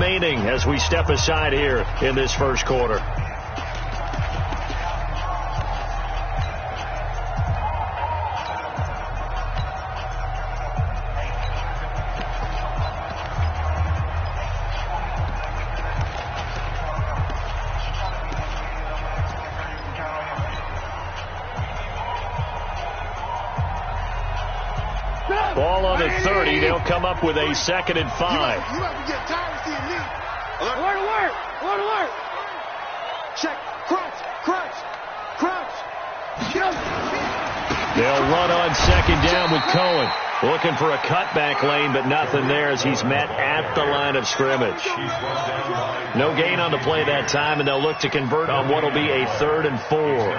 remaining as we step aside here in this first quarter. Ball on the 30. They'll come up with a 2nd and 5. You might be getting tired of seeing me. Alert, alert, alert, alert. Check, crunch, crunch, crunch. They'll run on 2nd down with Cohen. Looking for a cutback lane, but nothing there as he's met at the line of scrimmage. No gain on the play that time, and they'll look to convert on what will be a 3rd and 4.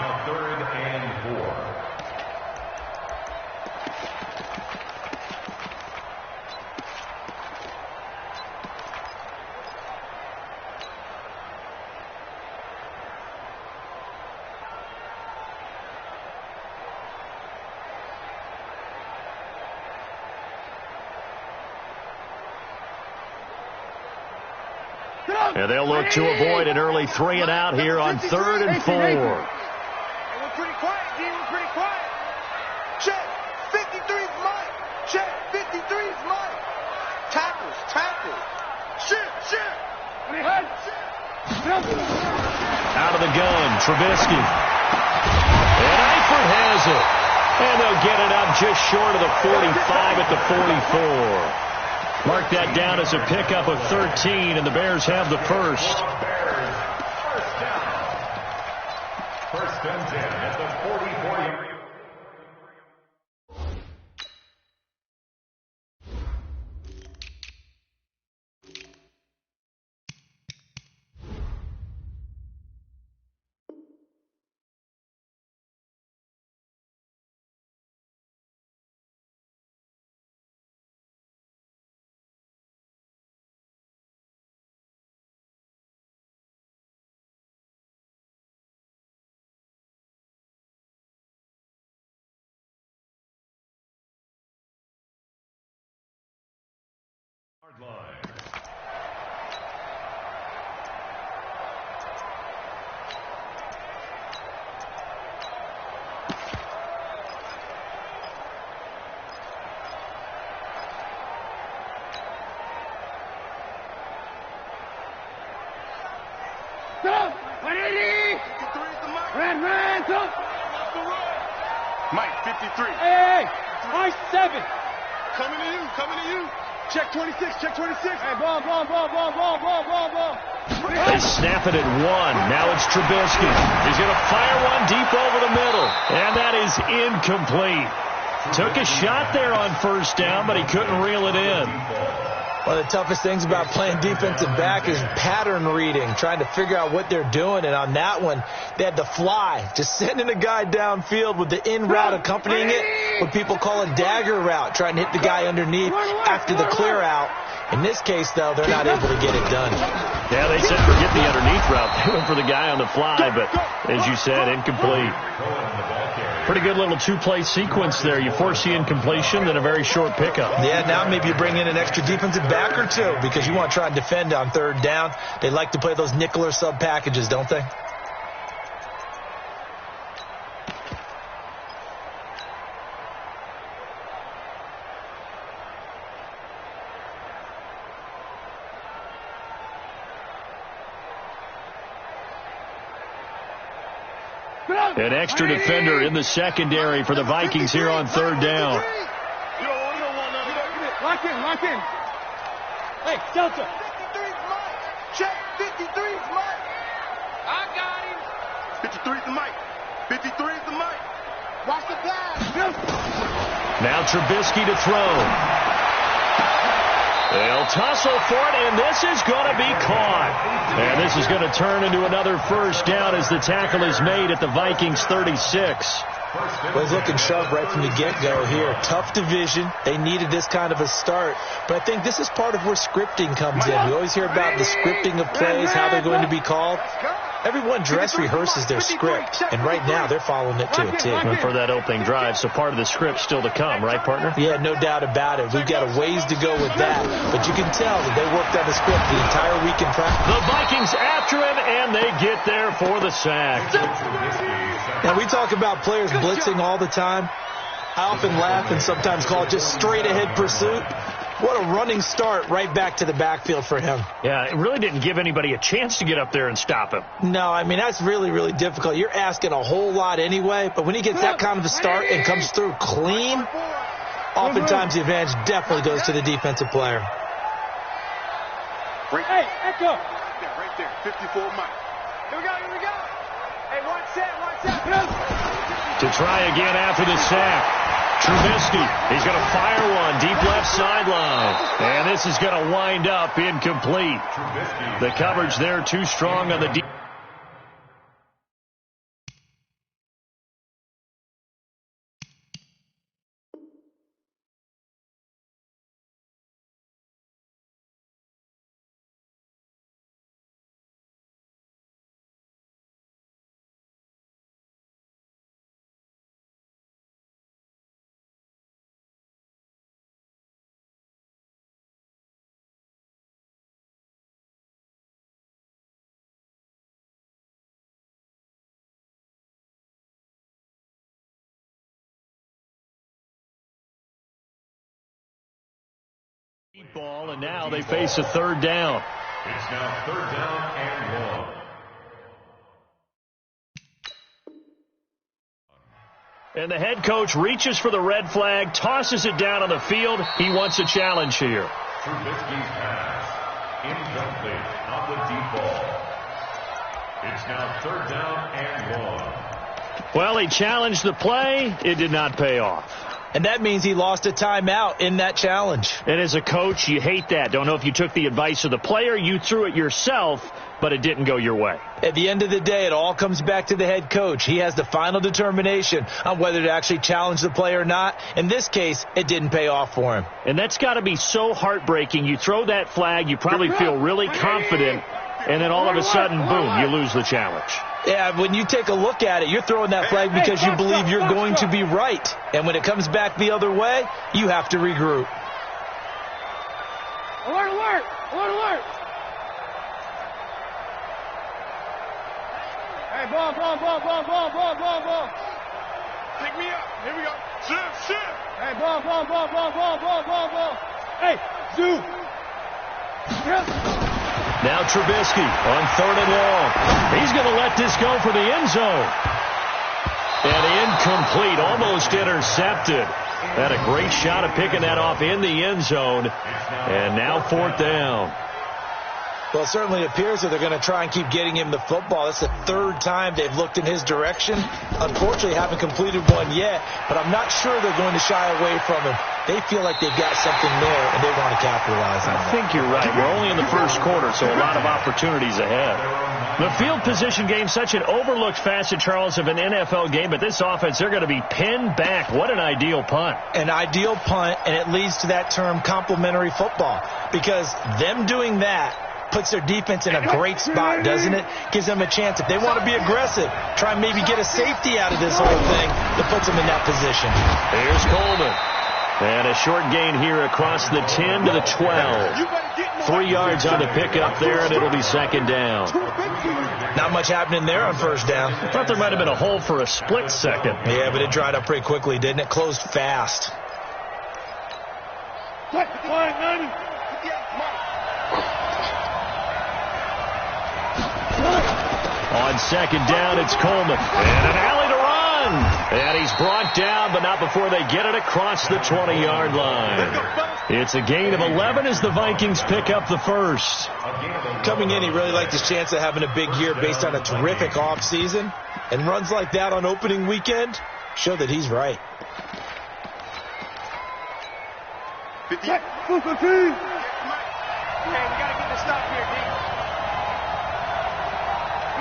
And they'll look to avoid an early 3 and out here on 3rd and 4. We're pretty quiet, D. We're pretty quiet. Check. 53's Mike. Check. 53's Mike. Tackles, tackles. Shit. Out of the gun, Trubisky. And Eifert has it. And they'll get it up just short of the 45 at the 44. Mark that down as a pickup of 13, and the Bears have the first. First and 10 at the 44-yard. Line. Go! 180! Ran, go! Mike, 53. Hey! Mike, 7! Coming to you. Check 26, check 26. Hey, ball. They snap it at 1. Now it's Trubisky. He's going to fire one deep over the middle. And that is incomplete. Took a shot there on 1st down, but he couldn't reel it in. One of the toughest things about playing defensive back is pattern reading, trying to figure out what they're doing. And on that one, they had to fly, just sending a guy downfield with the in route accompanying it, what people call a dagger route, trying to hit the guy underneath after the clear out. In this case, though, they're not able to get it done. Yeah, they said forget the underneath route. They went for the guy on the fly, but as you said, incomplete. Pretty good little 2-play sequence there. You force the incompletion, then a very short pickup. Yeah, now maybe you bring in an extra defensive back or two because you want to try and defend on 3rd down. They like to play those nickel or sub packages, don't they? An extra defender in the secondary for the Vikings here on 3rd down. Lock in. Hey, Delta. 53's Mike. Check. 53's Mike. I got him. 53's the Mike. 53's the Mike. Watch the pass. Now Trubisky to throw. They'll tussle for it, and this is going to be caught. And this is going to turn into another 1st down as the tackle is made at the Vikings 36. Well, he's looking sharp right from the get-go here. Tough division. They needed this kind of a start. But I think this is part of where scripting comes in. We always hear about the scripting of plays, how they're going to be called. Everyone dress rehearses their script, and right now they're following it to a T. And for that opening drive, so part of the script still to come, right, partner? Yeah, no doubt about it. We've got a ways to go with that, but you can tell that they worked on the script the entire week in practice. The Vikings after it, and they get there for the sack. Now, we talk about players blitzing all the time. I often laugh and sometimes call it just straight-ahead pursuit. What a running start right back to the backfield for him. Yeah, it really didn't give anybody a chance to get up there and stop him. No, I mean, that's really, really difficult. You're asking a whole lot anyway, but when he gets that kind of a start and comes through clean, oftentimes the advantage definitely goes to the defensive player. Hey, echo. Yeah, right there, 54 Mike. Here we go, here we go. Hey, one set. To try again after the sack. Trubisky, he's going to fire one deep left sideline. And this is going to wind up incomplete. The coverage there too strong on the deep. Ball, and now they face a third down. It's now third down and 1. And the head coach reaches for the red flag, tosses it down on the field. He wants a challenge here. Trubisky's pass. Incomplete on the deep ball. It's now third down and 1. Well, he challenged the play. It did not pay off. And that means he lost a timeout in that challenge. And as a coach, you hate that. Don't know if you took the advice of the player, you threw it yourself, but it didn't go your way. At the end of the day, it all comes back to the head coach. He has the final determination on whether to actually challenge the play or not. In this case, it didn't pay off for him. And that's got to be so heartbreaking. You throw that flag, you probably feel really confident, and then all of a sudden, boom, you lose the challenge. Yeah, when you take a look at it, you're throwing that flag because you believe you're going to be right. And when it comes back the other way, you have to regroup. Alert, alert! Alert, alert! Hey, ball. Pick me up. Here we go. Shift. Hey, ball. Hey, zoo. Now Trubisky on third and long. He's going to let this go for the end zone. And incomplete, almost intercepted. Had a great shot at picking that off in the end zone. And now fourth down. Well, it certainly appears that they're going to try and keep getting him the football. That's the third time they've looked in his direction. Unfortunately, haven't completed one yet, but I'm not sure they're going to shy away from him. They feel like they've got something there, and they want to capitalize on it. I think you're right. We're only in the first quarter, so a lot of opportunities ahead. The field position game, such an overlooked facet, Charles, of an NFL game, but this offense, they're going to be pinned back. What an ideal punt. An ideal punt, and it leads to that term complementary football, because them doing that puts their defense in a great spot, doesn't it? Gives them a chance. If they want to be aggressive, try and maybe get a safety out of this whole thing that puts them in that position. Here's Coleman. And a short gain here across the 10 to the 12. 3 yards on the pickup there, and it'll be second down. Not much happening there on first down. I thought there might have been a hole for a split second. Yeah, but it dried up pretty quickly, didn't it? Closed fast. On second down, it's Coleman. And an alley to run. And he's brought down, but not before they get it across the 20-yard line. It's a gain of 11 as the Vikings pick up the first. Coming in, he really liked his chance of having a big year based on a terrific offseason. And runs like that on opening weekend show that he's right. 50. Okay, we got to get the stop here, D.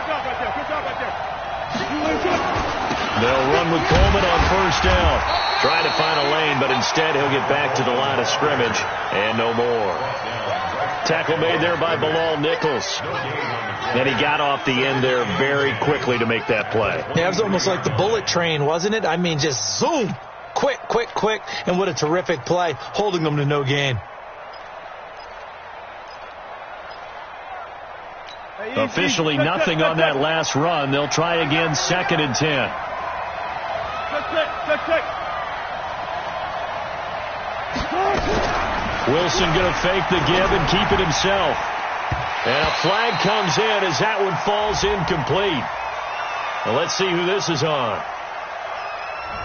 Good job right there. They'll run with Coleman on first down. Trying to find a lane, but instead he'll get back to the line of scrimmage and no more. Tackle made there by Bilal Nichols. And he got off the end there very quickly to make that play. Yeah, it was almost like the bullet train, wasn't it? I mean, just zoom. Quick, quick, quick. And what a terrific play, holding them to no gain. Officially nothing on that last run. They'll try again, 2nd and 10. Check. Wilson going to fake the give and keep it himself. And a flag comes in as that one falls incomplete. Now let's see who this is on.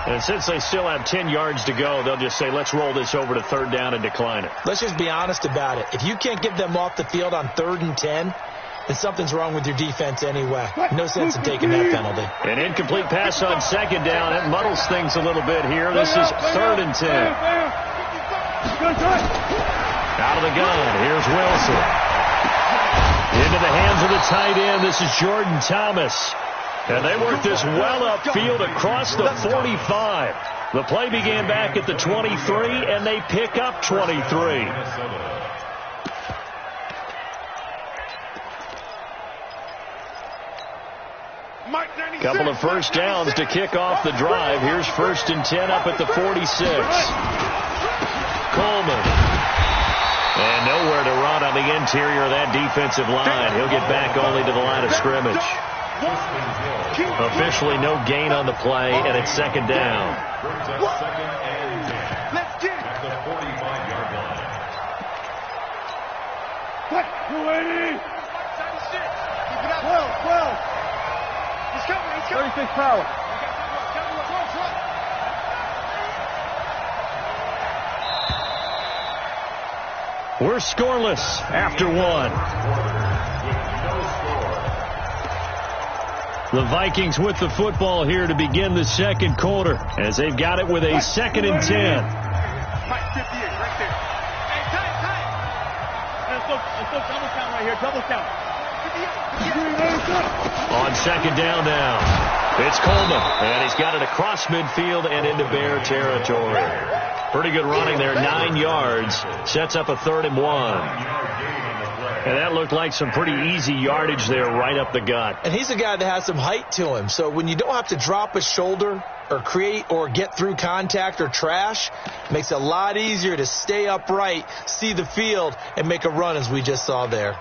And since they still have 10 yards to go, they'll just say, let's roll this over to 3rd down and decline it. Let's just be honest about it. If you can't get them off the field on 3rd and 10, then something's wrong with your defense anyway. No sense in taking that penalty. An incomplete pass on 2nd down. It muddles things a little bit here. This is 3rd and 10. Out of the gun. Here's Wilson. Into the hands of the tight end. This is Jordan Thomas. And they work this well upfield across the 45. The play began back at the 23, and they pick up 23. Couple of first downs to kick off the drive. Here's 1st and 10 up at the 46. Coleman. And nowhere to run on the interior of that defensive line. He'll get back only to the line of scrimmage. Officially no gain on the play, and it's 2nd down. Let's get it. At the 45-yard line. What? 280. 12. He's coming. 36 power. We're scoreless after 1. The Vikings with the football here to begin the 2nd quarter as they've got it with a 2nd and 10. Mike, 58, right there. Hey, tight. Let's look double count right here. Double count. On 2nd down now, it's Coleman, and he's got it across midfield and into Bear territory. Pretty good running there, 9 yards, sets up a 3rd and 1. And that looked like some pretty easy yardage there right up the gut. And he's a guy that has some height to him, so when you don't have to drop a shoulder or create or get through contact or trash, it makes it a lot easier to stay upright, see the field, and make a run as we just saw there.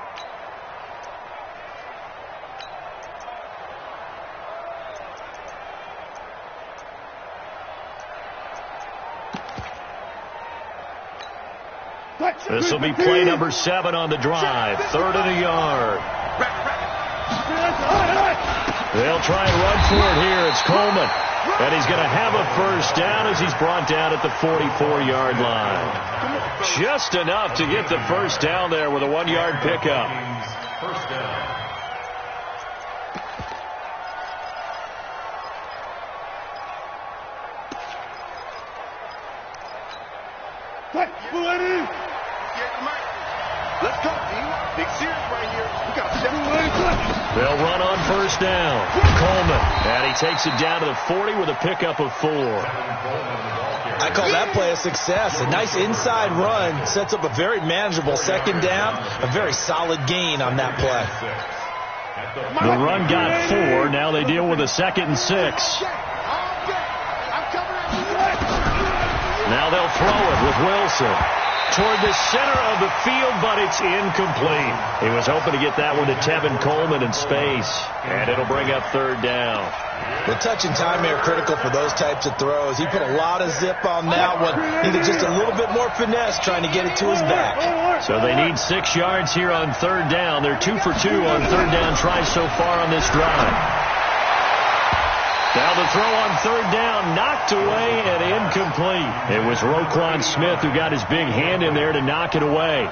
This will be play number 7 on the drive. 3rd and a yard. They'll try and run for it here. It's Coleman. And he's going to have a first down as he's brought down at the 44-yard line. Just enough to get the first down there with a 1-yard pickup. First down. Let's go, team. Big series right here. We got 7 They'll run on first down. Coleman. And he takes it down to the 40 with a pickup of 4. I call that play a success. A nice inside run sets up a very manageable 2nd down. A very solid gain on that play. The run got 4. Now they deal with a 2nd and 6. Now they'll throw it with Wilson. Toward the center of the field, but it's incomplete. He was hoping to get that one to Tevin Coleman in space, and it'll bring up 3rd down. The touch and timing are critical for those types of throws. He put a lot of zip on that one. Needed just a little bit more finesse trying to get it to his back. So they need 6 yards here on 3rd down. They're 2 for 2 on 3rd down tries so far on this drive. Now the throw on 3rd down, knocked away and incomplete. It was Roquan Smith who got his big hand in there to knock it away.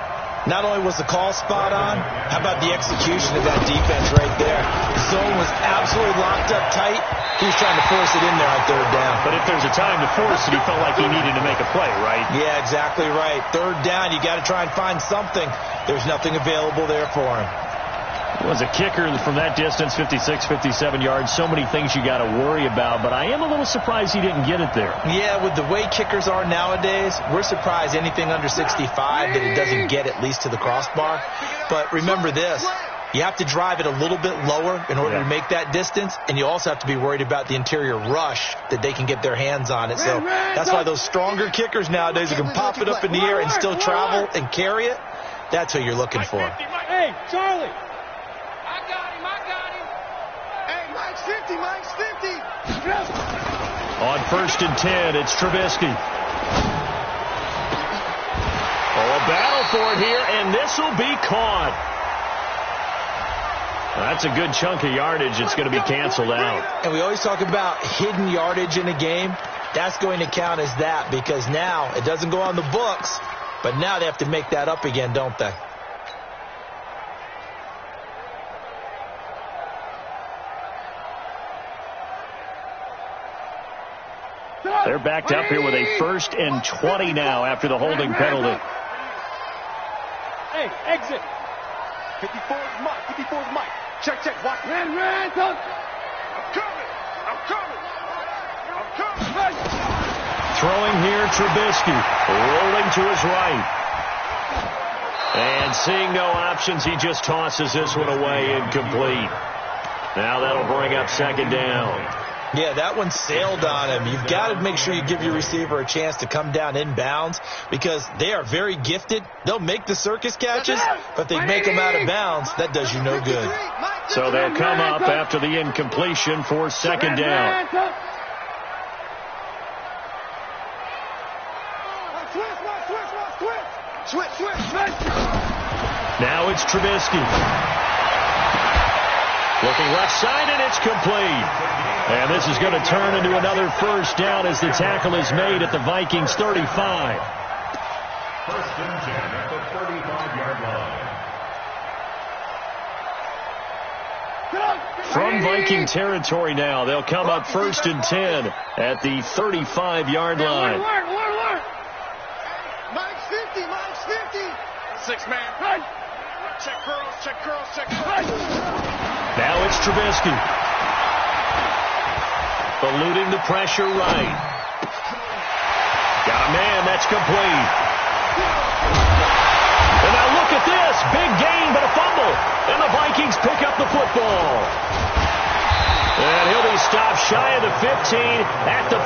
Not only was the call spot on, how about the execution of that defense right there? The zone was absolutely locked up tight. He was trying to force it in there on 3rd down. But if there's a time to force it, he felt like he needed to make a play, right? Yeah, exactly right. 3rd down, you got to try and find something. There's nothing available there for him. Was a kicker from that distance, 56, 57 yards. So many things you got to worry about, but I am a little surprised he didn't get it there. Yeah, with the way kickers are nowadays, we're surprised anything under 65 that it doesn't get at least to the crossbar. But remember this, you have to drive it a little bit lower in order to make that distance, and you also have to be worried about the interior rush that they can get their hands on it. So that's why those stronger kickers nowadays who can pop it up in the air and still travel and carry it, that's who you're looking for. Hey, Charlie. Hey, Mike's 50, Mike's 50. On 1st and 10, it's Trubisky. Oh, a battle for it here, and this will be caught. That's a good chunk of yardage. It's going to be canceled out. And we always talk about hidden yardage in a game. That's going to count as that because now it doesn't go on the books, but now they have to make that up again, don't they? They're backed up here with a 1st and 20 now after the holding penalty. Hey, exit. 54 is Mike. 54 is Mike. Check. Watch. Ran. I'm coming. Throwing here, Trubisky. Rolling to his right. And seeing no options, he just tosses this one away incomplete. Now that'll bring up 2nd down. Yeah, that one sailed on him. You've got to make sure you give your receiver a chance to come down inbounds because they are very gifted. They'll make the circus catches, but they make them out of bounds. That does you no good. So they'll come up after the incompletion for 2nd down. Switch. Now it's Trubisky. Looking left side, and it's complete. And this is going to turn into another 1st down as the tackle is made at the Vikings 35. 1st and 10 at the 35-yard line. From Viking territory now, they'll come up 1st and 10 at the 35-yard line. Mike's 50. 6-man. Check curls. Now it's Trubisky. Eluding the pressure right. Got a man, that's complete. And now look at this. Big gain, but a fumble. And the Vikings pick up the football. And he'll be stopped shy of the 15 at the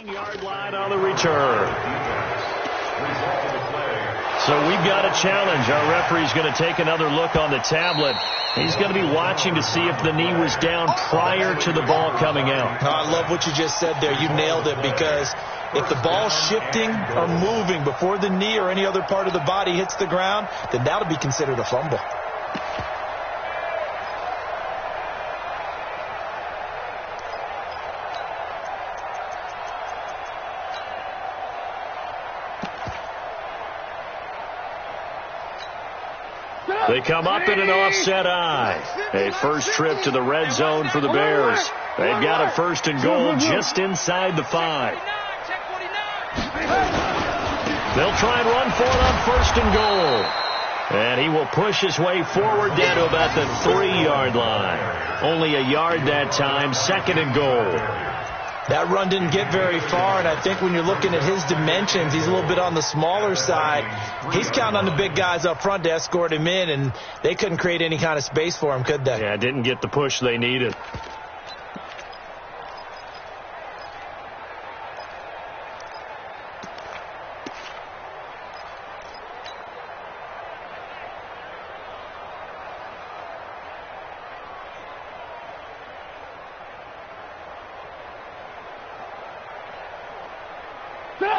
14-yard line on the return. So we've got a challenge. Our referee's going to take another look on the tablet. He's going to be watching to see if the knee was down prior to the ball coming out. I love what you just said there. You nailed it because if the ball's shifting or moving before the knee or any other part of the body hits the ground, then that'll be considered a fumble. They come up in an offset eye. A first trip to the red zone for the Bears. They've got a 1st and goal just inside the 5. They'll try and run for it on 1st and goal. And he will push his way forward down to about the 3-yard line. Only a yard that time, 2nd and goal. That run didn't get very far, and I think when you're looking at his dimensions, he's a little bit on the smaller side. He's counting on the big guys up front to escort him in, and they couldn't create any kind of space for him, could they? Yeah, didn't get the push they needed.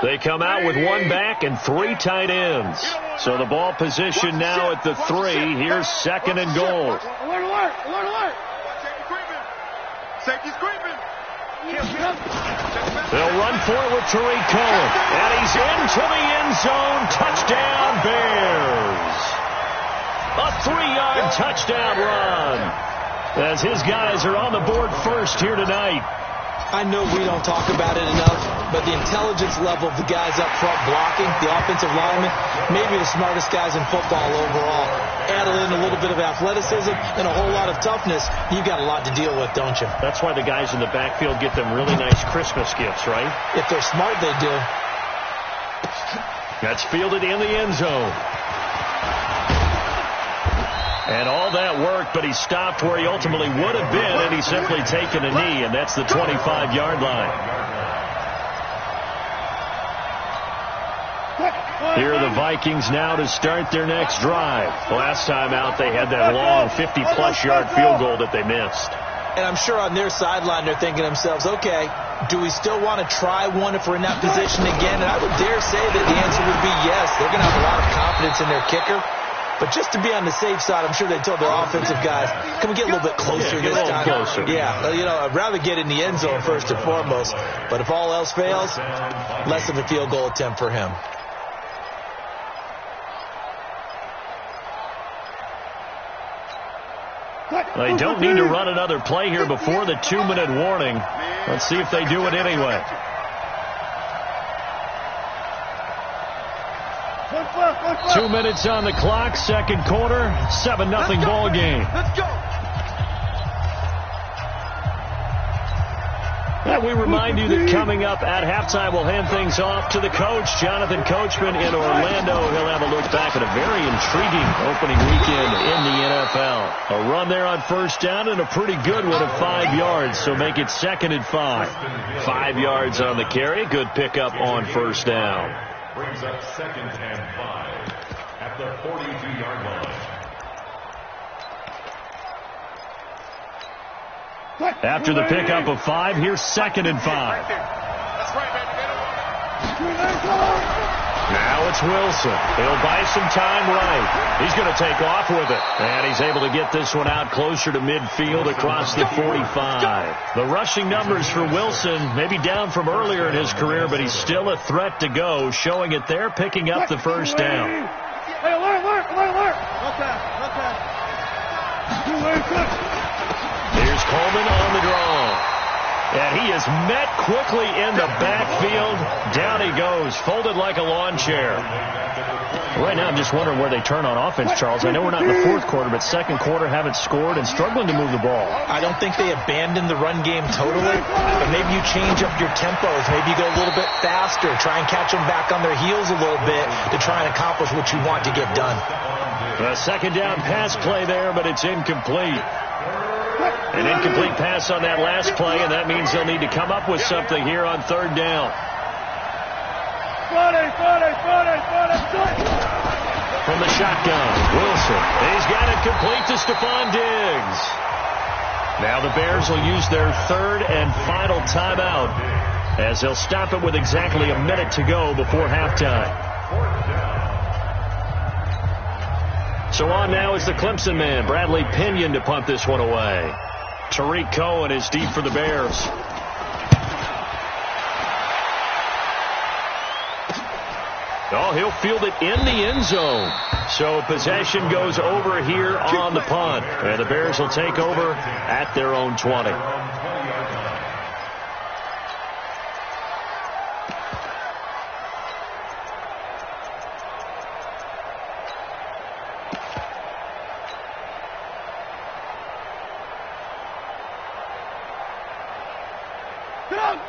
They come out with 1 back and 3 tight ends. So the ball position now at the 3. Here's 2nd and goal. Alert. Safety's creeping. They'll run for it with Tariq Cohen. And he's into the end zone. Touchdown, Bears. A 3-yard touchdown run. As his guys are on the board first here tonight. I know we don't talk about it enough, but the intelligence level of the guys up front blocking, the offensive linemen, maybe the smartest guys in football overall. Add in a little bit of athleticism and a whole lot of toughness, you've got a lot to deal with, don't you? That's why the guys in the backfield get them really nice Christmas gifts, right? If they're smart, they do. That's fielded in the end zone. And all that work, but he stopped where he ultimately would have been, and he's simply taken a knee, and that's the 25-yard line. Here are the Vikings now to start their next drive. Last time out, they had that long 50-plus yard field goal that they missed. And I'm sure on their sideline they're thinking to themselves, okay, do we still want to try one if we're in that position again? And I would dare say that the answer would be yes. They're going to have a lot of confidence in their kicker. But just to be on the safe side, I'm sure they told their offensive guys, can we get a little bit closer this time? Closer. Yeah, you know, I'd rather get in the end zone first and foremost. But if all else fails, less of a field goal attempt for him. They don't need to run another play here before the 2-minute warning. Let's see if they do it anyway. Two minutes on the clock, second quarter, 7-0 ball game. Let's go. And we remind you that coming up at halftime, we'll hand things off to the coach, Jonathan Coachman in Orlando. He'll have a look back at a very intriguing opening weekend in the NFL. A run there on first down and a pretty good one of 5 yards, so make it 2nd and 5. 5 yards on the carry, good pickup on first down. Brings up 2nd and 5 at the 42-yard line. After the pickup of 5, here's 2nd and 5. That's right, baby. Now it's Wilson. He'll buy some time right. He's going to take off with it. And he's able to get this one out closer to midfield across the 45. The rushing numbers for Wilson maybe down from earlier in his career, but he's still a threat to go, showing it there, picking up the first down. Hey, alert. Here's Coleman on the draw. And he is met quickly in the backfield. Down he goes, folded like a lawn chair. Right now, I'm just wondering where they turn on offense, Charles. I know we're not in the fourth quarter, but second quarter haven't scored and struggling to move the ball. I don't think they abandoned the run game totally, but maybe you change up your tempos. Maybe you go a little bit faster, try and catch them back on their heels a little bit to try and accomplish what you want to get done. A second down pass play there, but it's incomplete. An incomplete pass on that last play, and that means they'll need to come up with something here on third down. From the shotgun, Wilson. He's got it complete to Stephon Diggs. Now the Bears will use their third and final timeout as they'll stop it with exactly a minute to go before halftime. So on now is the Clemson man, Bradley Pinion, to punt this one away. Tariq Cohen is deep for the Bears. Oh, he'll field it in the end zone. So possession goes over here on the punt. And the Bears will take over at their own 20.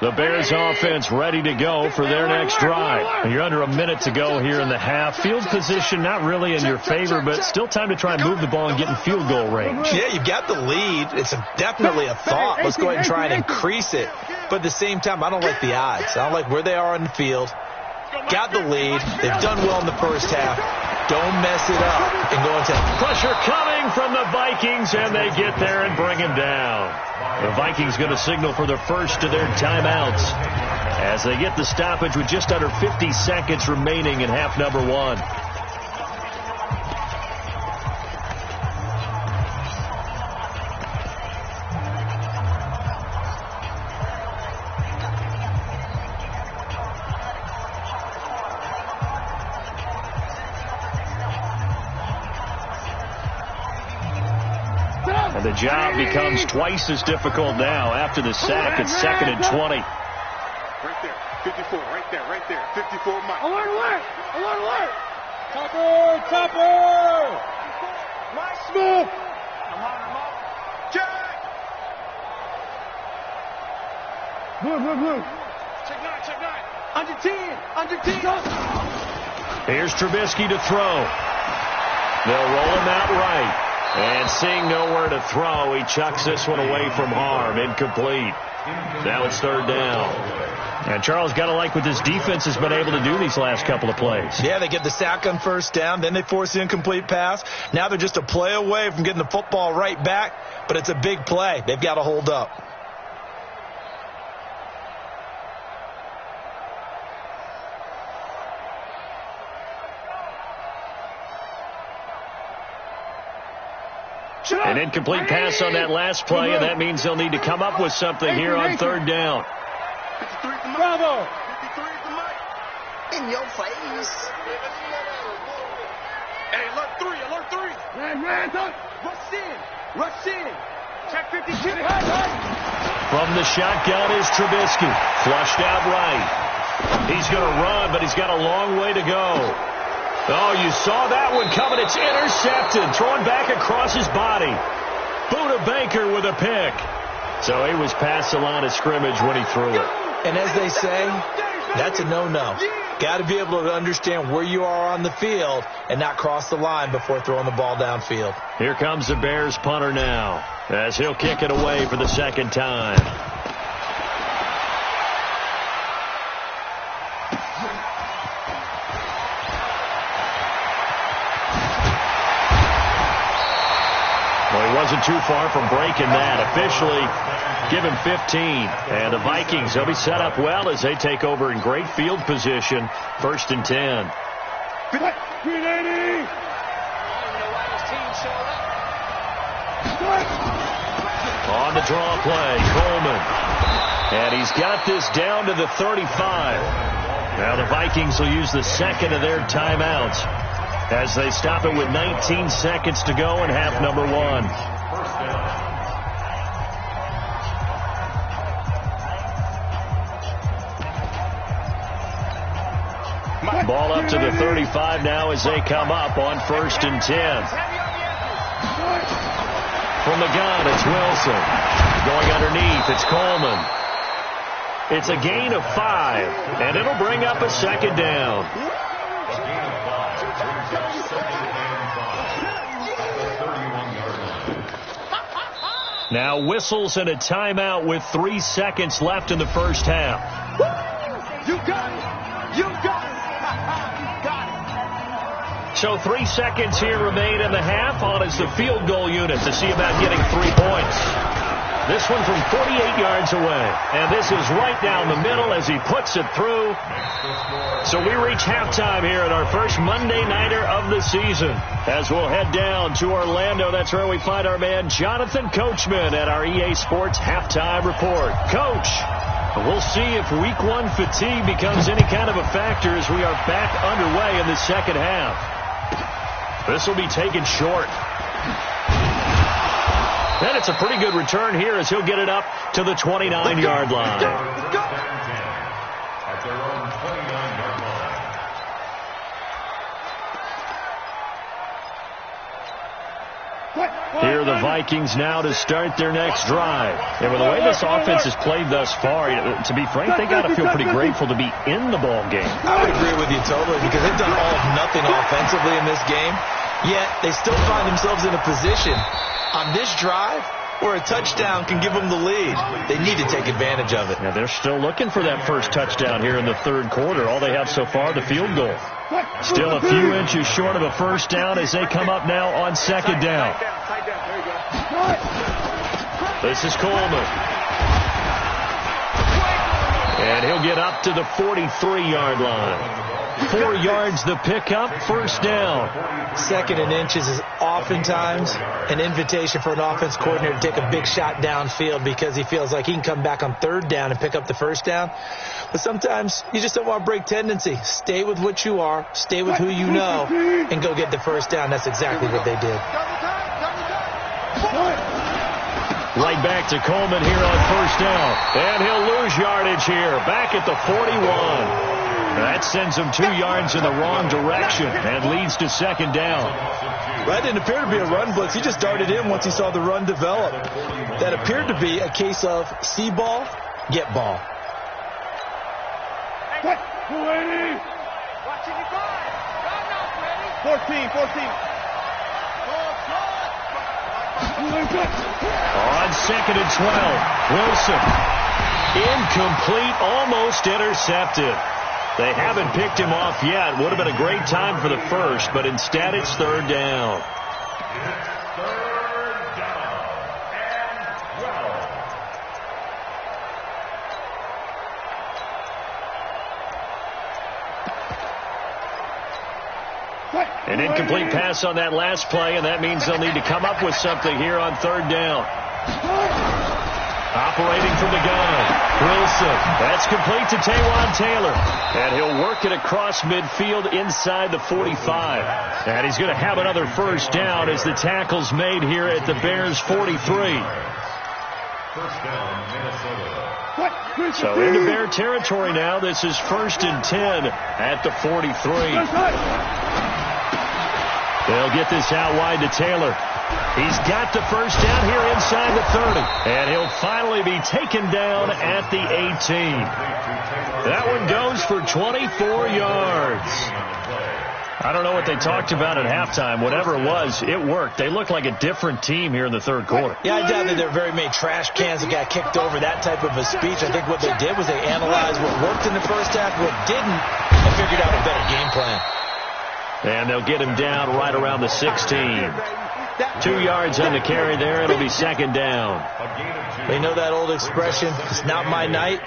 The Bears offense ready to go for their next drive. And you're under a minute to go here in the half. Field position not really in your favor, but still time to try and move the ball and get in field goal range. Yeah, you've got the lead. It's definitely a thought. Let's go ahead and try and increase it. But at the same time, I don't like the odds. I don't like where they are on the field. Got the lead. They've done well in the first half. Don't mess it up and go into pressure coming from the Vikings, and they get there and bring him down. The Vikings going to signal for the first of their timeouts as they get the stoppage with just under 50 seconds remaining in half number one. And the job becomes twice as difficult now after the sack. It's 2nd and 20. Right there. 54. Right there. 54 Mike. Alert. Topper. Mike Smith. I'm on. Jack. Blue. Check nine. Under 10. Here's Trubisky to throw. They'll roll him out right. And seeing nowhere to throw, he chucks this one away from harm. Incomplete. Now it's 3rd down. And Charles, got to like what this defense has been able to do these last couple of plays. Yeah, they get the sack on 1st down, then they force the incomplete pass. Now they're just a play away from getting the football right back, but it's a big play. They've got to hold up. An incomplete pass on that last play, and that means they'll need to come up with something here on 3rd down. 53 to Mike. Bravo. 53 to Mike. In your face. Hey, alert 3. Ran, touch. Rush in. Check 52. From the shotgun is Trubisky. Flushed out right. He's going to run, but he's got a long way to go. Oh, you saw that one coming. It's intercepted. Thrown back across his body. Buda Baker with a pick. So he was past the line of scrimmage when he threw it. And as they say, that's a no-no. Got to be able to understand where you are on the field and not cross the line before throwing the ball downfield. Here comes the Bears punter now as he'll kick it away for the 2nd time. Well, he wasn't too far from breaking that. Officially, give him 15. And the Vikings, they'll be set up well as they take over in great field position. 1st and 10. 380. On the draw play, Coleman. And he's got this down to the 35. Now the Vikings will use the 2nd of their timeouts as they stop it with 19 seconds to go in half number 1. Ball up to the 35 now as they come up on 1st and 10. From the gun, it's Wilson. Going underneath, it's Coleman. It's a gain of 5, and it'll bring up a 2nd down. Now whistles and a timeout with 3 seconds left in the 1st half. You got it. So 3 seconds here remain in the half. On is the field goal unit to see about getting 3 points. This one from 48 yards away. And this is right down the middle as he puts it through. So we reach halftime here at our first Monday Nighter of the season. As we'll head down to Orlando, that's where we find our man Jonathan Coachman at our EA Sports Halftime Report. Coach, we'll see if Week 1 fatigue becomes any kind of a factor as we are back underway in the 2nd half. This will be taken short. And it's a pretty good return here as he'll get it up to the 29-yard line. At their own 29-yard line. Here are the Vikings now to start their next drive. And with the way this offense has played thus far, to be frank, they got to feel pretty grateful to be in the ball game. I would agree with you totally because they've done all of nothing offensively in this game, yet they still find themselves in a position on this drive where a touchdown can give them the lead. They need to take advantage of it. Now they're still looking for that first touchdown here in the 3rd quarter. All they have so far, the field goal. Still a few inches short of a 1st down as they come up now on 2nd down. This is Coleman. And he'll get up to the 43-yard line. 4 yards the pickup, 1st down. 2nd and inches is oftentimes an invitation for an offense coordinator to take a big shot downfield because he feels like he can come back on 3rd down and pick up the 1st down. But sometimes you just don't want to break tendency. Stay with what you are, stay with who you know, and go get the 1st down. That's exactly what they did. Right back to Coleman here on first down. And he'll lose yardage here. Back at the 41. That sends him 2 yards in the wrong direction and leads to second down. That didn't appear to be a run blitz. He just darted in once he saw the run develop. That appeared to be a case of see ball, get ball. What? 280. Watching you guard. God knows, ready. 14. On second and 12, Wilson. Incomplete, almost intercepted. They haven't picked him off yet. Would have been a great time for the first, but instead it's third down. An incomplete pass on that last play, and that means they'll need to come up with something here on third down. Operating from the gun, Wilson. That's complete to Taywan Taylor. And he'll work it across midfield inside the 45. And he's going to have another first down as the tackle's made here at the Bears' 43. First down, Minnesota. So into Bear territory now. This is 1st and 10 at the 43. They'll get this out wide to Taylor. He's got the first down here inside the 30. And he'll finally be taken down at the 18. That one goes for 24 yards. I don't know what they talked about at halftime. Whatever it was, it worked. They look like a different team here in the third quarter. Yeah, I doubt that there are very many trash cans that got kicked over, that type of a speech. I think what they did was they analyzed what worked in the first half, what didn't, and figured out a better game plan. And they'll get him down right around the 16. 2 yards on the carry there. It'll be second down. They know that old expression, it's not my night.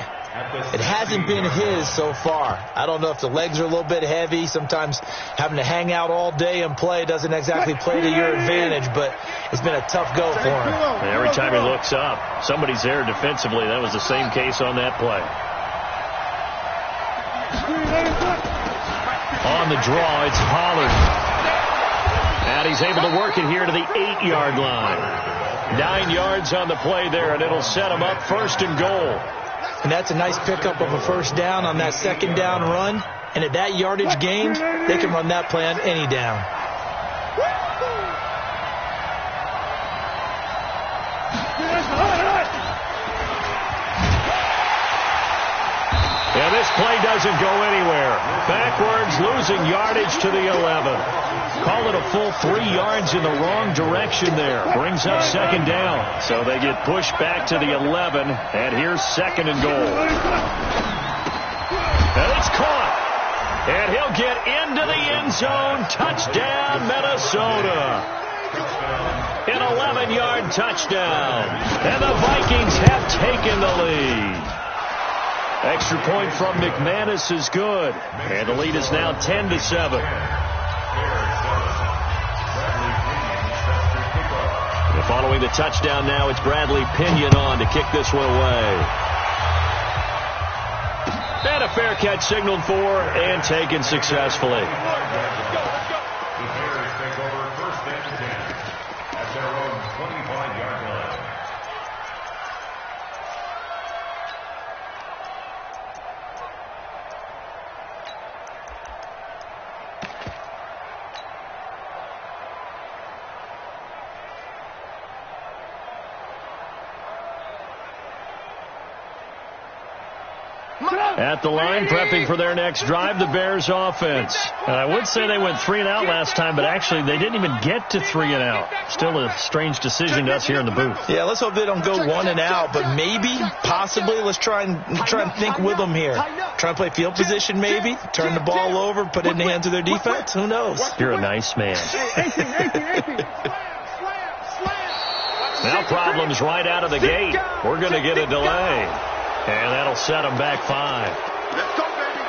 It hasn't been his so far. I don't know if the legs are a little bit heavy. Sometimes having to hang out all day and play doesn't exactly play to your advantage, but it's been a tough go for him. And every time he looks up, somebody's there defensively. That was the same case on that play. On the draw, it's Pollard. And he's able to work it here to the 8-yard line. 9 yards on the play there, and it'll set him up 1st and goal. And that's a nice pickup of a first down on that second down run. And at that yardage gained, they can run that play on any down. Yeah, this play doesn't go anywhere. Backwards, losing yardage to the 11. Call it a full 3 yards in the wrong direction there. Brings up second down. So they get pushed back to the 11. And here's second and goal. And it's caught. And he'll get into the end zone. Touchdown, Minnesota. An 11-yard touchdown. And the Vikings have taken the lead. Extra point from McManus is good. And the lead is now 10-7. Following the touchdown now, it's Bradley Pinion on to kick this one away. And a fair catch signaled for and taken successfully. The Bears take over 1st and 10 at their own 25-yard line. At the line, prepping for their next drive, the Bears offense. And I would say they went 3 and out last time, but actually they didn't even get to 3 and out. Still a strange decision to us here in the booth. Yeah, let's hope they don't go 1 and out, but maybe, possibly, let's try and think with them here. Try and play field position maybe, turn the ball over, put it in the hands of their defense. Who knows? You're a nice man. Now problems right out of the gate. We're going to get a delay. And that'll set them back 5. Let's go, baby.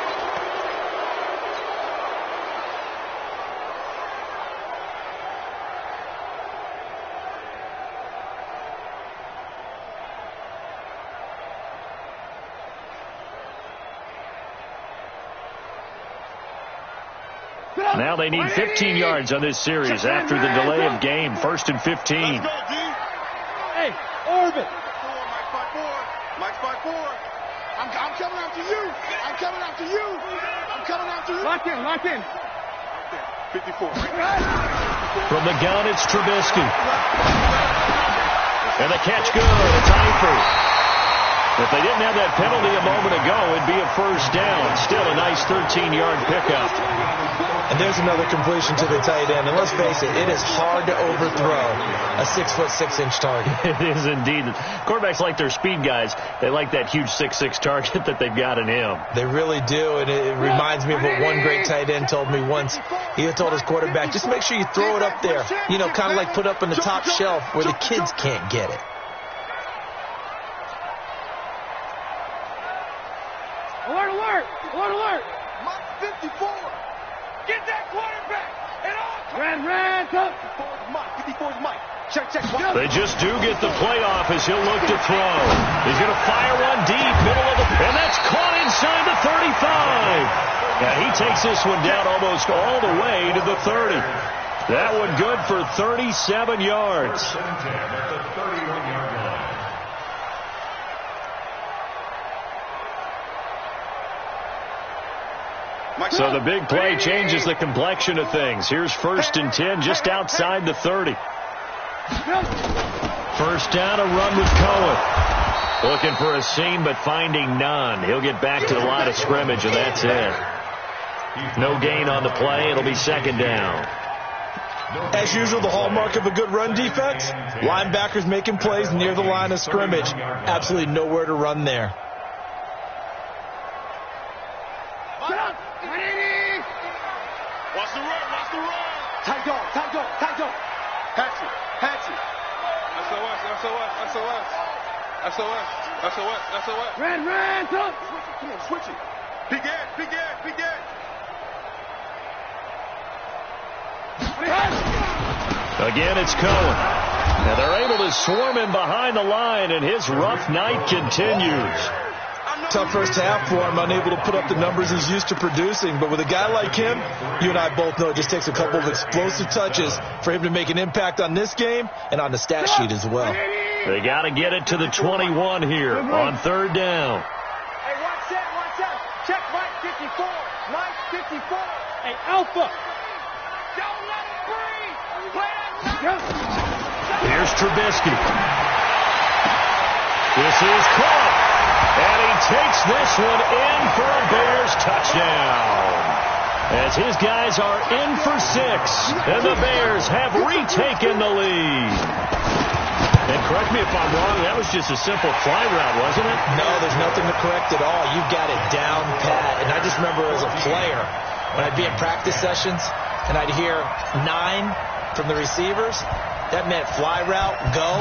Now they need 15 yards on this series after the delay of game. 1st and 15. Let's go, D. Hey. Orbit. Mike's by four. I'm coming after you. I'm coming after you. I'm coming after you. Lock in, lock in. 54. From the gun, it's Trubisky. And the catch good. It's Eifert. If they didn't have that penalty a moment ago, it'd be a first down. Still a nice 13-yard pickup. And there's another completion to the tight end. And let's face it, it is hard to overthrow a 6'6" target. It is indeed. Quarterbacks like their speed guys. They like that huge 6'6" target that they've got in him. They really do, and it reminds me of what one great tight end told me once. He had told his quarterback, just make sure you throw it up there. You know, kind of like put up on the top shelf where the kids can't get it. Alert, alert, alert, alert. Mike 54. Get that quarterback. And all. Red, up. 54's Mike. Check. They just do get the playoff as he'll look to throw. He's going to fire one deep, middle of the... And that's caught inside the 35. And he takes this one down almost all the way to the 30. That one good for 37 yards. At the 31-yard line. So the big play changes the complexion of things. Here's 1st and 10 just outside the 30. First down, a run with Cohen. Looking for a seam, but finding none. He'll get back to the line of scrimmage, and that's it. No gain on the play. It'll be 2nd down. As usual, the hallmark of a good run defense, linebackers making plays near the line of scrimmage. Absolutely nowhere to run there. Watch the run. Tight dog. Hatch it. SOS. Red, up. Come on, switch it. Big edge. Again, it's Cohen. And they're able to swarm him behind the line, and his rough night continues. Tough first half for him, unable to put up the numbers he's used to producing. But with a guy like him, you and I both know it just takes a couple of explosive touches for him to make an impact on this game and on the stat sheet as well. They got to get it to the 21 here on 3rd down. Hey, watch out. Check Mike 54. Mike 54. Hey, Alpha. Don't let him breathe. Play that. Here's Trubisky. This is caught. And he takes this one in for a Bears touchdown. As his guys are in for 6. And the Bears have retaken the lead. And correct me if I'm wrong, that was just a simple fly route, wasn't it? No, there's nothing to correct at all. You've got it down pat. And I just remember as a player, when I'd be in practice sessions, and I'd hear 9 from the receivers, that meant fly route, go,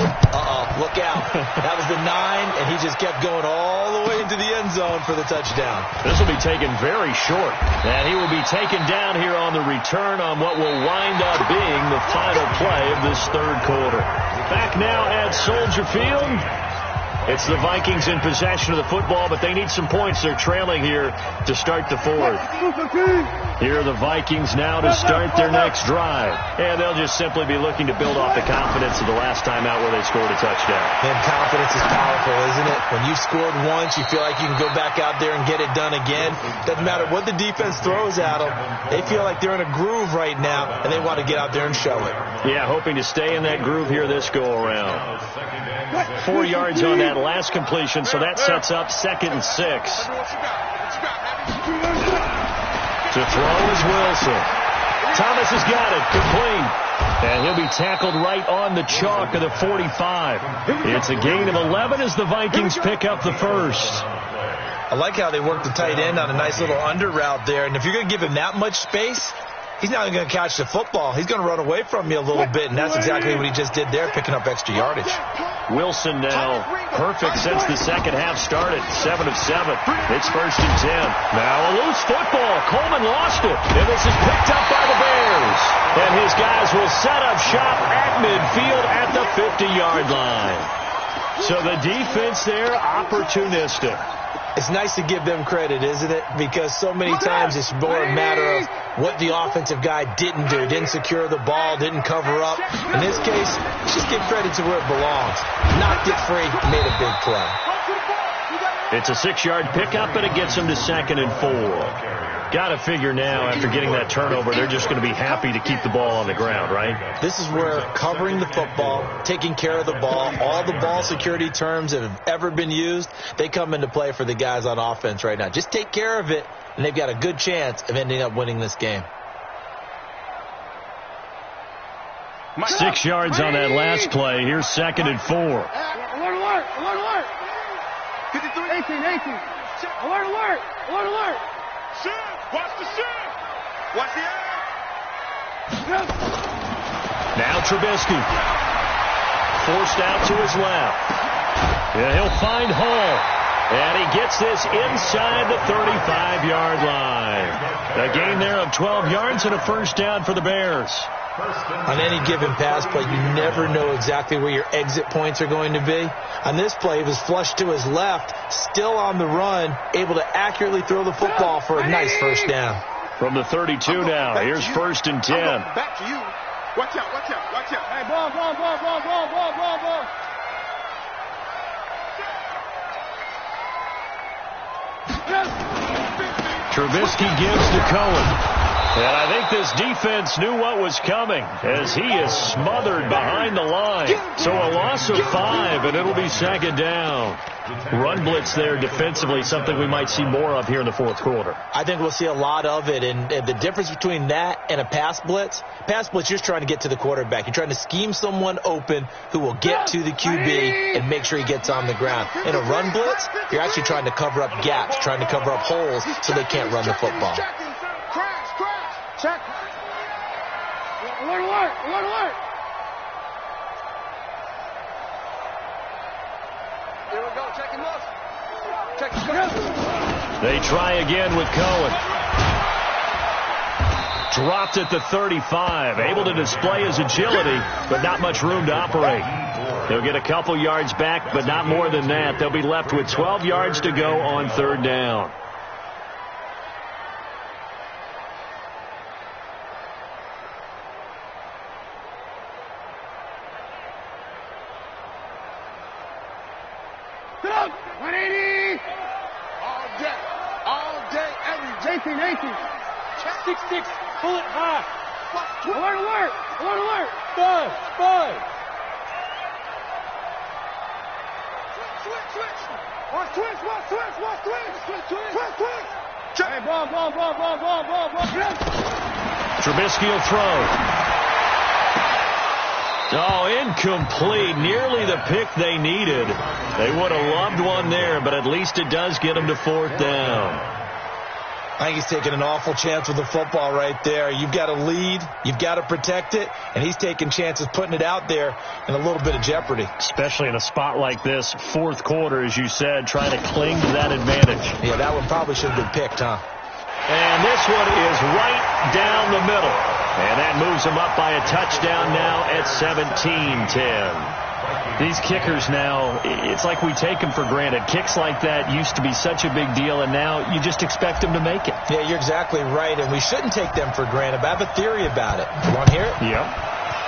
look out. That was the 9, and he just kept going all the way into the end zone for the touchdown. This will be taken very short, and he will be taken down here on the return on what will wind up being the final play of this 3rd quarter. Back now at Soldier Field. It's the Vikings in possession of the football, but they need some points. They're trailing here to start the 4th. Here are the Vikings now to start their next drive. And they'll just simply be looking to build off the confidence of the last time out where they scored a touchdown. Man, confidence is powerful, isn't it? When you've scored once, you feel like you can go back out there and get it done again. Doesn't matter what the defense throws at them. They feel like they're in a groove right now, and they want to get out there and show it. Yeah, hoping to stay in that groove here this go-around. 4 yards on that last completion, so that sets up 2nd and 6. To throw is Wilson. Thomas has got it, complete. And he'll be tackled right on the chalk of the 45. It's a gain of 11 as the Vikings pick up the 1st. I like how they work the tight end on a nice little under route there. And if you're going to give him that much space, he's not going to catch the football. He's going to run away from you a little bit, and that's exactly what he just did there, picking up extra yardage. Wilson now perfect since the second half started. 7 of 7. It's 1st and 10. Now a loose football. Coleman lost it, and this is picked up by the Bears. And his guys will set up shop at midfield at the 50-yard line. So the defense there, opportunistic. It's nice to give them credit, isn't it? Because so many times it's more a matter of what the offensive guy didn't do. Didn't secure the ball, didn't cover up. In this case, let's just give credit to where it belongs. Knocked it free, made a big play. It's a 6-yard pickup, and it gets him to 2nd and 4. Got to figure now, after getting that turnover, they're just going to be happy to keep the ball on the ground, right? This is where covering the football, taking care of the ball, all the ball security terms that have ever been used, they come into play for the guys on offense right now. Just take care of it, and they've got a good chance of ending up winning this game. 6 yards on that last play. Here's 2nd and 4. Alert, alert, alert, alert. 53. 18. Alert, alert, alert, alert. Shift. Watch the shift. Watch the air. Now Trubisky. Forced out to his left. Yeah, he'll find Hall. And he gets this inside the 35-yard line. A gain there of 12 yards and a first down for the Bears. On any given pass play, you never know exactly where your exit points are going to be. On this play, he was flushed to his left, still on the run, able to accurately throw the football for a nice first down. From the 32 now, here's 1st and 10. Back to you. Watch out, watch out, watch out. Hey, ball. Trubisky gives to Cohen. And I think this defense knew what was coming as he is smothered behind the line. So a loss of 5, and it'll be 2nd down. Run blitz there defensively, something we might see more of here in the 4th quarter. I think we'll see a lot of it, and the difference between that and a pass blitz, you're just trying to get to the quarterback. You're trying to scheme someone open who will get to the QB and make sure he gets on the ground. In a run blitz, you're actually trying to cover up gaps, trying to cover up holes so they can't run the football. Check. Alert, alert, alert, alert. Here we go. Check him up. Check him up. They try again with Cohen. Dropped at the 35. Able to display his agility, but not much room to operate. They'll get a couple yards back, but not more than that. They'll be left with 12 yards to go on 3rd down. All day. 6-6. Pull it high. Alert, alert. Alert, alert. 5. Switch. Hey, ball. Trubisky will throw. Oh, incomplete. Nearly the pick they needed. They would have loved one there, but at least it does get them to 4th down. I think he's taking an awful chance with the football right there. You've got to lead, you've got to protect it, and he's taking chances putting it out there in a little bit of jeopardy. Especially in a spot like this, 4th quarter, as you said, trying to cling to that advantage. Yeah, that one probably should have been picked, huh? And this one is right down the middle. And that moves them up by a touchdown now at 17-10. These kickers now, it's like we take them for granted. Kicks like that used to be such a big deal, and now you just expect them to make it. Yeah, you're exactly right, and we shouldn't take them for granted, but I have a theory about it. You want to hear it? Yep.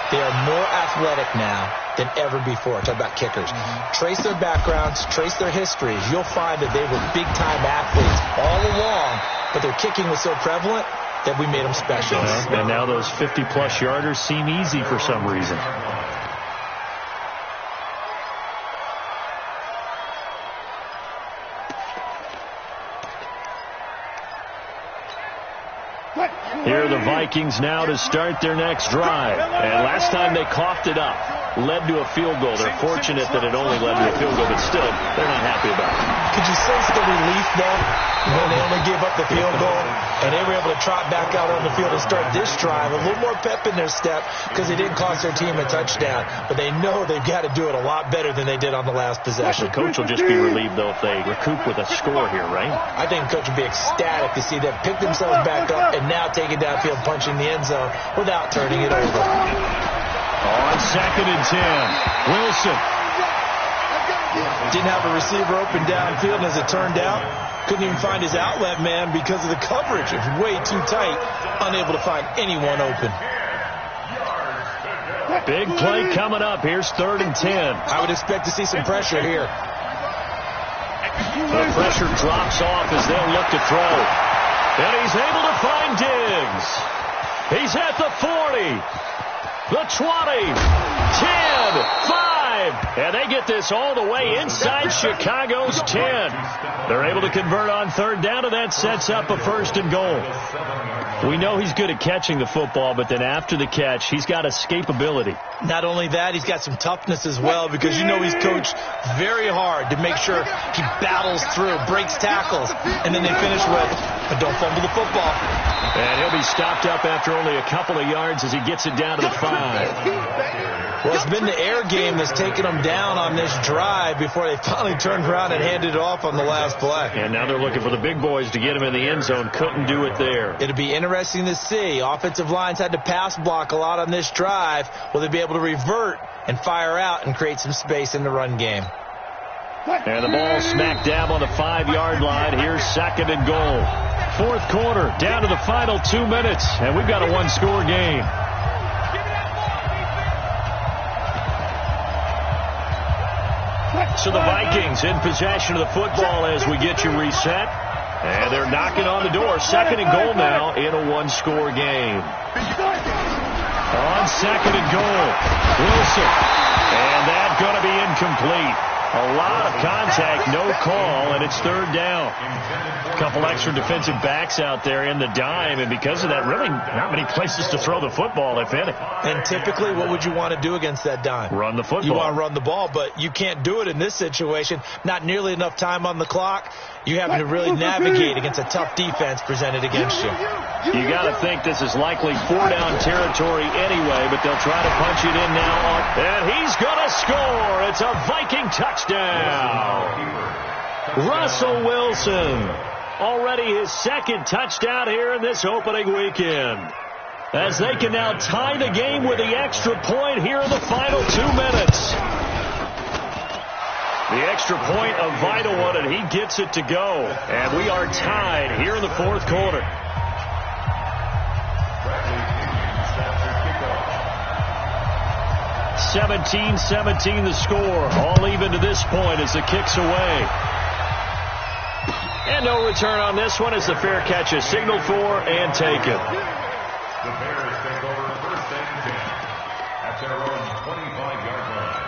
They are more athletic now than ever before. Talk about kickers. Trace their backgrounds, trace their histories. You'll find that they were big-time athletes all along, but their kicking was so prevalent that we made them special. And now those 50-plus yarders seem easy for some reason. Here are the Vikings now to start their next drive. And last time they coughed it up, led to a field goal. They're fortunate that it only led to a field goal, but still, they're not happy about it. Could you sense the relief, though, when they only gave up the field goal and they were able to trot back out on the field and start this drive? A little more pep in their step because they didn't cost their team a touchdown, but they know they've got to do it a lot better than they did on the last possession. The coach will just be relieved, though, if they recoup with a score here, right? I think the coach would be ecstatic to see them pick themselves back up and now take it downfield, punching the end zone without turning it over. On 2nd and 10, Wilson. Didn't have a receiver open downfield, and as it turned out, couldn't even find his outlet man because of the coverage. It was way too tight, unable to find anyone open. Big play coming up. Here's 3rd and 10. I would expect to see some pressure here. The pressure drops off as they'll look to throw. And he's able to find Diggs. He's at the 40, the 20, 10, 5. And they get this all the way inside Chicago's 10. They're able to convert on 3rd down, and that sets up a 1st and goal. We know he's good at catching the football, but then after the catch, he's got escapability. Not only that, he's got some toughness as well, because you know he's coached very hard to make sure he battles through, breaks tackles, and then they finish with, but don't fumble the football. And he'll be stopped up after only a couple of yards as he gets it down to the 5. Well, it's been the air game that's taken them down on this drive before they finally turned around and handed it off on the last play. And now they're looking for the big boys to get him in the end zone. Couldn't do it there. It'll be interesting to see. Offensive lines had to pass block a lot on this drive. Will they be able to revert and fire out and create some space in the run game? And the ball smack dab on the 5-yard line. Here's 2nd and goal. 4th quarter, down to the final 2 minutes, and we've got a 1-score game. So the Vikings in possession of the football as we get you reset. And they're knocking on the door. 2nd and goal now in a 1-score game. On 2nd and goal, Wilson. And that's going to be incomplete. A lot of contact, no call, and it's 3rd down. A couple extra defensive backs out there in the dime, and because of that, really not many places to throw the football, if any. And typically, what would you want to do against that dime? Run the football. You want to run the ball, but you can't do it in this situation. Not nearly enough time on the clock. You have to really navigate against a tough defense presented against you. You got to think this is likely 4-down territory anyway, but they'll try to punch it in now. And he's going to score. It's a Viking touchdown. Russell Wilson. Already his 2nd touchdown here in this opening weekend. As they can now tie the game with the extra point here in the final 2 minutes. The extra point, a vital one, and he gets it to go. And we are tied here in the 4th quarter. 17-17 the score. All even to this point as the kick's away. And no return on this one as the fair catch is signaled for and taken. The Bears take over 1st and 10 at their own 25-yard line.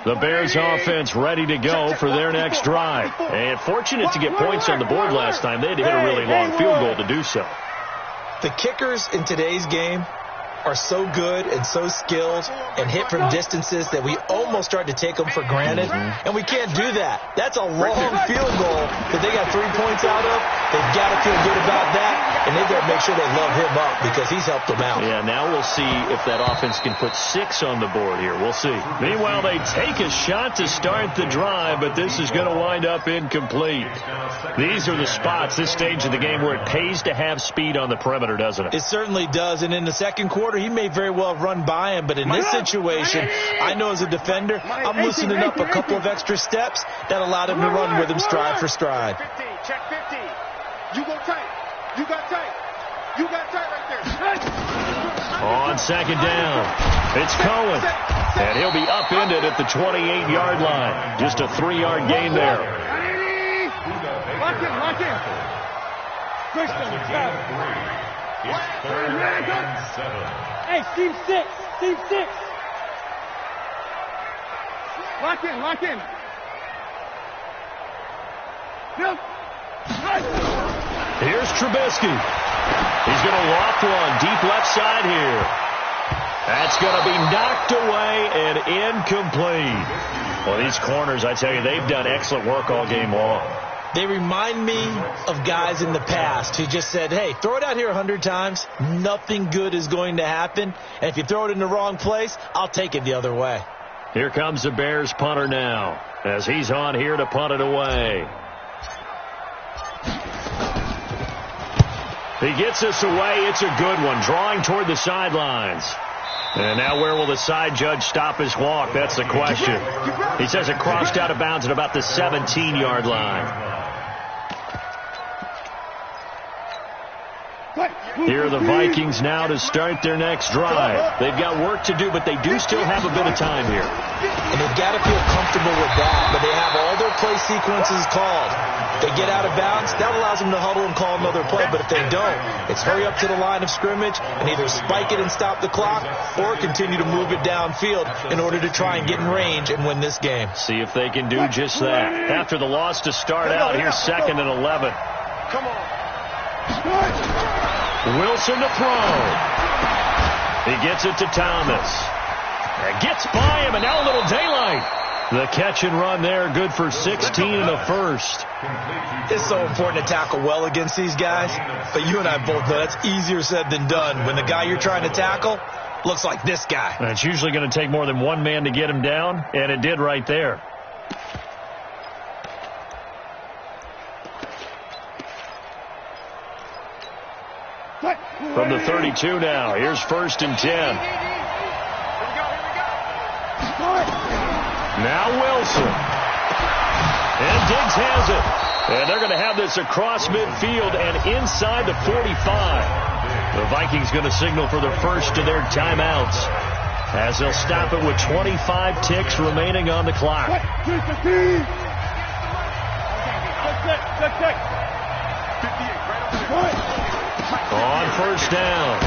The Bears offense ready to go for their next drive. And fortunate to get points on the board last time. They had to hit a really long field goal to do so. The kickers in today's game are so good and so skilled and hit from distances that we almost start to take them for granted. And we can't do that. That's a long field goal that they got 3 points out of. They've got to feel good about that, and they've got to make sure they love him up because he's helped them out. Yeah, now we'll see if that offense can put 6 on the board here. We'll see. Meanwhile, they take a shot to start the drive, but this is going to wind up incomplete. These are the spots, this stage of the game, where it pays to have speed on the perimeter, doesn't it? It certainly does, and in the 2nd quarter, he may very well run by him, but in this situation, I know as a defender, I'm loosening up a couple of extra steps that allowed him to run with him stride for stride. 50, check 50. You go tight. You got tight. You got tight right there. On 2nd down, it's Cohen, and he'll be upended at the 28-yard line. Just a 3-yard gain there. Lock in, lock in. Push them, stop. It's 3rd and 7. Hey, team 6. Team 6. Lock in, lock in. Yep. Here's Trubisky. He's going to loft one deep left side here. That's going to be knocked away and incomplete. Well, these corners, I tell you, they've done excellent work all game long. They remind me of guys in the past who just said, hey, throw it out here 100 times. Nothing good is going to happen. And if you throw it in the wrong place, I'll take it the other way. Here comes the Bears punter now as he's on here to punt it away. He gets this away. It's a good one, drawing toward the sidelines. And now where will the side judge stop his walk? That's the question. He says it crossed out of bounds at about the 17-yard line. Here are the Vikings now to start their next drive. They've got work to do, but they do still have a bit of time here. And they've got to feel comfortable with that, but they have all their play sequences called. They get out of bounds, that allows them to huddle and call another play, but if they don't, it's hurry up to the line of scrimmage and either spike it and stop the clock or continue to move it downfield in order to try and get in range and win this game. See if they can do just that. After the loss to start out, here's 2nd and 11. Come on. Wilson to throw. He gets it to Thomas. It gets by him, and now a little daylight. The catch and run there, good for 16 in the first. It's so important to tackle well against these guys, but you and I both know that's easier said than done when the guy you're trying to tackle looks like this guy. And it's usually going to take more than one man to get him down, and it did right there. From the 32 now, here's 1st and 10. Now Wilson. And Diggs has it. And they're going to have this across midfield and inside the 45. The Vikings going to signal for the first of their timeouts as they'll stop it with 25 ticks remaining on the clock. On 1st down,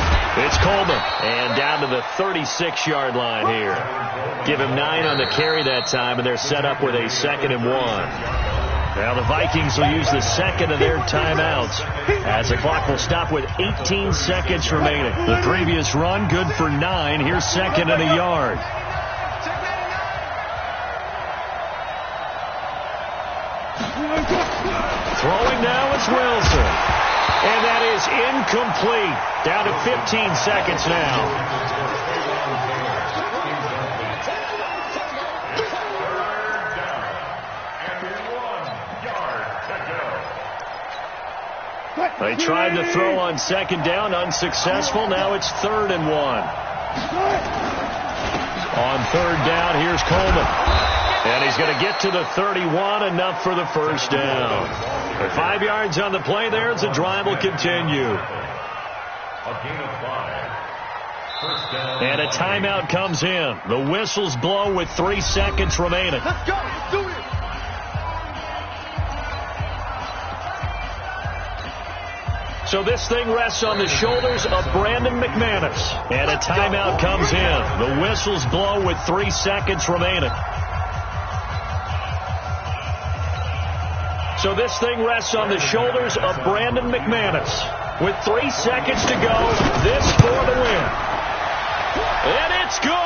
it's Coleman, and down to the 36-yard line here. Give him 9 on the carry that time, and they're set up with a 2nd and 1. Now the Vikings will use the second of their timeouts as the clock will stop with 18 seconds remaining. The previous run, good for 9. Here's 2nd and a yard. Throwing now, it's Wilson. And that is incomplete. Down to 15 seconds now. They tried to throw on 2nd down, unsuccessful. Now it's 3rd and 1. On 3rd down, here's Coleman. And he's going to get to the 31, enough for the 1st down. With 5 yards on the play there, as the drive will continue. And a timeout comes in. The whistles blow with 3 seconds remaining. Let's go. Let's do it. So this thing rests on the shoulders of Brandon McManus. And a timeout comes in. The whistles blow with 3 seconds remaining. So this thing rests on the shoulders of Brandon McManus. With 3 seconds to go, this for the win. And it's good.